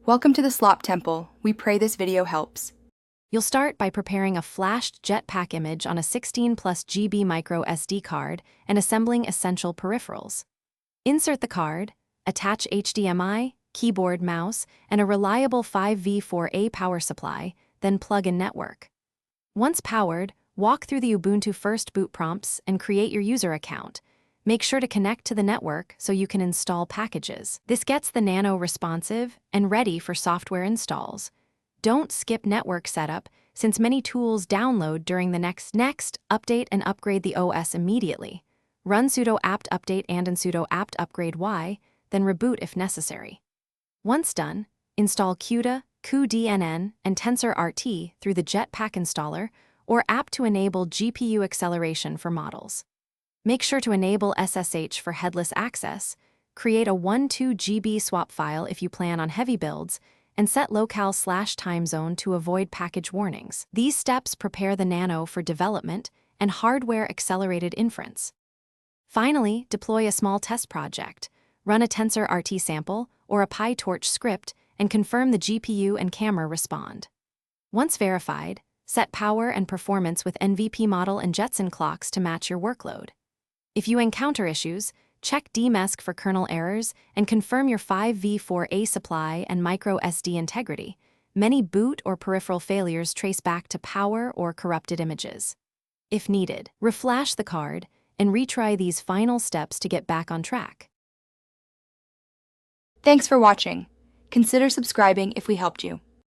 Welcome to the Slop Temple. We pray this video helps. You'll start by preparing a flashed Jetpack image on a 16 plus GB micro SD card and assembling essential peripherals. Insert the card, attach HDMI, keyboard, mouse, and a reliable 5V4A power supply, then plug in network. Once powered, walk through the Ubuntu First boot prompts and create your user account. Make sure to connect to the network so you can install packages. This gets the Nano responsive and ready for software installs. Don't skip network setup, since many tools download during the next update and upgrade the OS immediately. Run sudo apt update and sudo apt upgrade y, then reboot if necessary. Once done, install CUDA, cuDNN, and TensorRT through the Jetpack installer or app to enable GPU acceleration for models. Make sure to enable SSH for headless access, create a 12 GB swap file if you plan on heavy builds, and set locale/time zone to avoid package warnings. These steps prepare the Nano for development and hardware-accelerated inference. Finally, deploy a small test project, run a TensorRT sample or a PyTorch script, and confirm the GPU and camera respond. Once verified, set power and performance with NVP model and Jetson clocks to match your workload. If you encounter issues, check DMESC for kernel errors and confirm your 5V4A supply and micro SD integrity. Many boot or peripheral failures trace back to power or corrupted images. If needed, reflash the card and retry these final steps to get back on track. Thanks for watching. Consider subscribing if we helped you.